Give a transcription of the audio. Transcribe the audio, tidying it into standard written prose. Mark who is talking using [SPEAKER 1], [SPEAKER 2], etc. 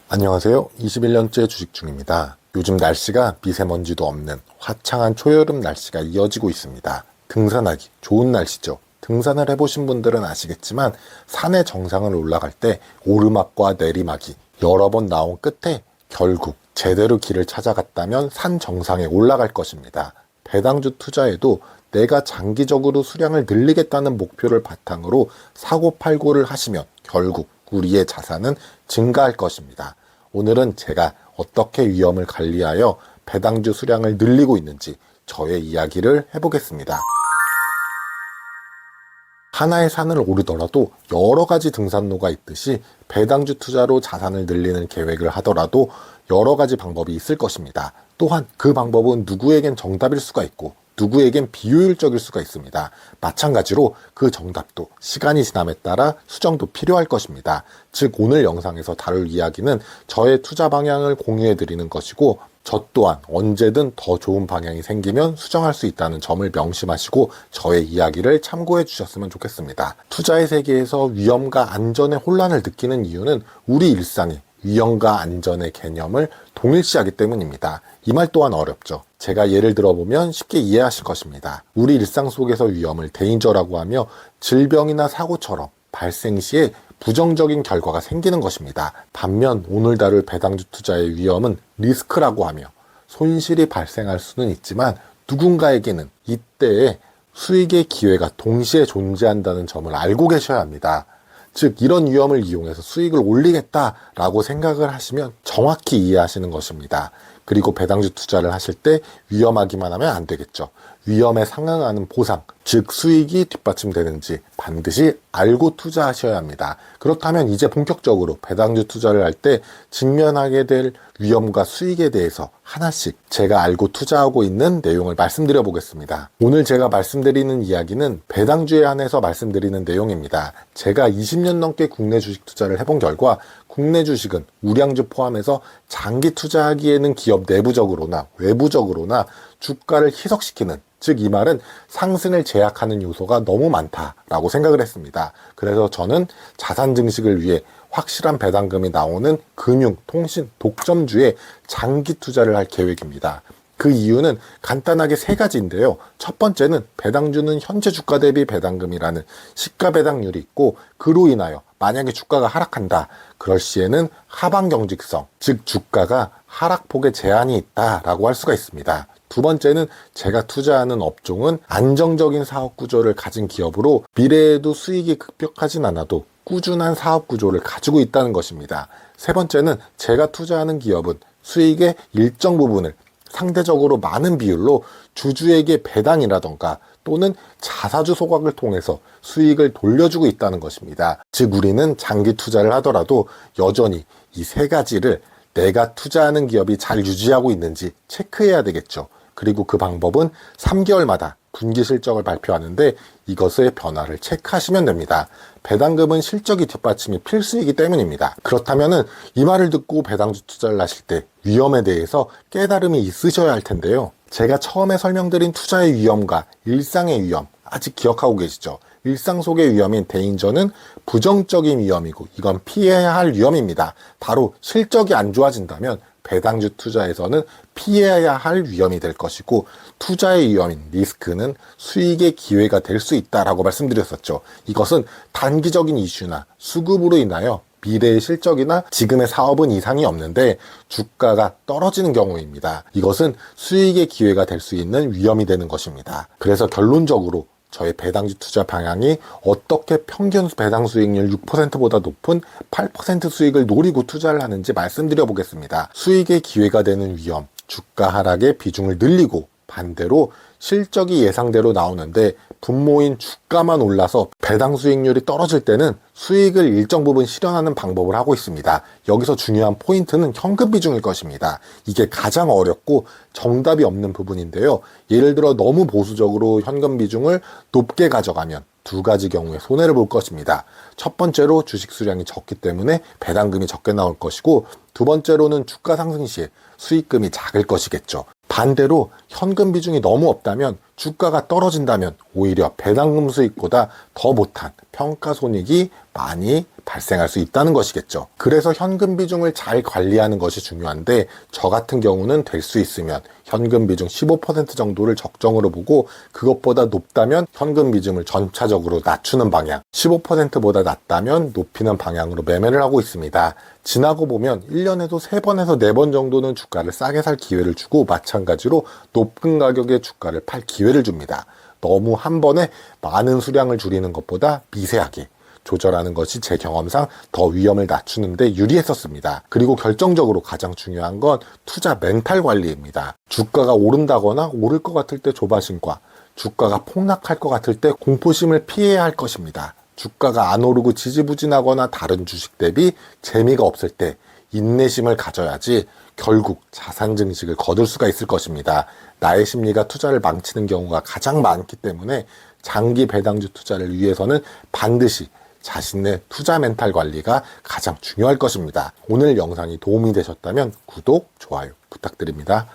[SPEAKER 1] 안녕하세요. 21년째 주식 중입니다. 요즘 날씨가 미세먼지도 없는 화창한 초여름 날씨가 이어지고 있습니다. 등산하기 좋은 날씨죠. 등산을 해보신 분들은 아시겠지만 산의 정상을 올라갈 때 오르막과 내리막이 여러 번 나온 끝에 결국 제대로 길을 찾아갔다면 산 정상에 올라갈 것입니다. 배당주 투자에도 내가 장기적으로 수량을 늘리겠다는 목표를 바탕으로 사고팔고를 하시면 결국 우리의 자산은 증가할 것입니다. 오늘은 제가 어떻게 위험을 관리하여 배당주 수량을 늘리고 있는지 저의 이야기를 해보겠습니다. 하나의 산을 오르더라도 여러 가지 등산로가 있듯이 배당주 투자로 자산을 늘리는 계획을 하더라도 여러 가지 방법이 있을 것입니다. 또한 그 방법은 누구에겐 정답일 수가 있고 누구에겐 비효율적일 수가 있습니다. 마찬가지로 그 정답도 시간이 지남에 따라 수정도 필요할 것입니다. 즉 오늘 영상에서 다룰 이야기는 저의 투자 방향을 공유해 드리는 것이고 저 또한 언제든 더 좋은 방향이 생기면 수정할 수 있다는 점을 명심하시고 저의 이야기를 참고해 주셨으면 좋겠습니다. 투자의 세계에서 위험과 안전의 혼란을 느끼는 이유는 우리 일상이 위험과 안전의 개념을 동일시하기 때문입니다. 이 말 또한 어렵죠. 제가 예를 들어보면 쉽게 이해하실 것입니다. 우리 일상 속에서 위험을 데인저라고 하며 질병이나 사고처럼 발생 시에 부정적인 결과가 생기는 것입니다. 반면 오늘 다룰 배당주 투자의 위험은 리스크라고 하며 손실이 발생할 수는 있지만 누군가에게는 이때에 수익의 기회가 동시에 존재한다는 점을 알고 계셔야 합니다. 즉 이런 위험을 이용해서 수익을 올리겠다라고 생각을 하시면 정확히 이해하시는 것입니다. 그리고 배당주 투자를 하실 때 위험하기만 하면 안 되겠죠. 위험에 상응하는 보상, 즉 수익이 뒷받침되는지 반드시 알고 투자하셔야 합니다. 그렇다면 이제 본격적으로 배당주 투자를 할 때 직면하게 될 위험과 수익에 대해서 하나씩 제가 알고 투자하고 있는 내용을 말씀드려 보겠습니다. 오늘 제가 말씀드리는 이야기는 배당주에 한해서 말씀드리는 내용입니다. 제가 20년 넘게 국내 주식 투자를 해본 결과 국내 주식은 우량주 포함해서 장기 투자하기에는 기업 내부적으로나 외부적으로나 주가를 희석시키는, 즉 이 말은 상승을 제약하는 요소가 너무 많다라고 생각을 했습니다. 그래서 저는 자산 증식을 위해 확실한 배당금이 나오는 금융, 통신, 독점주에 장기 투자를 할 계획입니다. 그 이유는 간단하게 세 가지인데요. 첫 번째는 배당주는 현재 주가 대비 배당금이라는 시가 배당률이 있고 그로 인하여 만약에 주가가 하락한다. 그럴 시에는 하방 경직성, 즉 주가가 하락폭에 제한이 있다라고 할 수가 있습니다. 두 번째는 제가 투자하는 업종은 안정적인 사업 구조를 가진 기업으로 미래에도 수익이 급격하진 않아도 꾸준한 사업 구조를 가지고 있다는 것입니다. 세 번째는 제가 투자하는 기업은 수익의 일정 부분을 상대적으로 많은 비율로 주주에게 배당이라던가 또는 자사주 소각을 통해서 수익을 돌려주고 있다는 것입니다. 즉 우리는 장기 투자를 하더라도 여전히 이 세 가지를 내가 투자하는 기업이 잘 유지하고 있는지 체크해야 되겠죠. 그리고 그 방법은 3개월마다 분기 실적을 발표하는데 이것의 변화를 체크하시면 됩니다. 배당금은 실적이 뒷받침이 필수이기 때문입니다. 그렇다면 이 말을 듣고 배당주 투자를 하실 때 위험에 대해서 깨달음이 있으셔야 할 텐데요. 제가 처음에 설명드린 투자의 위험과 일상의 위험 아직 기억하고 계시죠? 일상 속의 위험인 데인저는 부정적인 위험이고 이건 피해야 할 위험입니다. 바로 실적이 안 좋아진다면 배당주 투자에서는 피해야 할 위험이 될 것이고 투자의 위험인 리스크는 수익의 기회가 될 수 있다라고 말씀드렸었죠. 이것은 단기적인 이슈나 수급으로 인하여 미래의 실적이나 지금의 사업은 이상이 없는데 주가가 떨어지는 경우입니다. 이것은 수익의 기회가 될 수 있는 위험이 되는 것입니다. 그래서 결론적으로 저의 배당주 투자 방향이 어떻게 평균 배당 수익률 6%보다 높은 8% 수익을 노리고 투자를 하는지 말씀드려 보겠습니다. 수익의 기회가 되는 위험, 주가 하락의 비중을 늘리고 반대로 실적이 예상대로 나오는데 분모인 주가만 올라서 배당 수익률이 떨어질 때는 수익을 일정 부분 실현하는 방법을 하고 있습니다. 여기서 중요한 포인트는 현금 비중일 것입니다. 이게 가장 어렵고 정답이 없는 부분인데요. 예를 들어 너무 보수적으로 현금 비중을 높게 가져가면 두 가지 경우에 손해를 볼 것입니다. 첫 번째로 주식 수량이 적기 때문에 배당금이 적게 나올 것이고 두 번째로는 주가 상승 시에 수익금이 작을 것이겠죠. 반대로 현금 비중이 너무 없다면 주가가 떨어진다면 오히려 배당금 수익보다 더 못한 평가손익이 많이 발생할 수 있다는 것이겠죠. 그래서 현금 비중을 잘 관리하는 것이 중요한데, 저 같은 경우는 될 수 있으면 현금 비중 15% 정도를 적정으로 보고, 그것보다 높다면 현금 비중을 전차적으로 낮추는 방향, 15%보다 낮다면 높이는 방향으로 매매를 하고 있습니다. 지나고 보면 1년에도 3번에서 4번 정도는 주가를 싸게 살 기회를 주고, 마찬가지로 높은 가격의 주가를 팔 기회를 줍니다. 너무 한 번에 많은 수량을 줄이는 것보다 미세하게 조절하는 것이 제 경험상 더 위험을 낮추는데 유리했었습니다. 그리고 결정적으로 가장 중요한 건 투자 멘탈 관리입니다. 주가가 오른다거나 오를 것 같을 때 조바심과 주가가 폭락할 것 같을 때 공포심을 피해야 할 것입니다. 주가가 안 오르고 지지부진하거나 다른 주식 대비 재미가 없을 때 인내심을 가져야지 결국 자산 증식을 거둘 수가 있을 것입니다. 나의 심리가 투자를 망치는 경우가 가장 많기 때문에 장기 배당주 투자를 위해서는 반드시 자신의 투자 멘탈 관리가 가장 중요할 것입니다. 오늘 영상이 도움이 되셨다면 구독, 좋아요 부탁드립니다.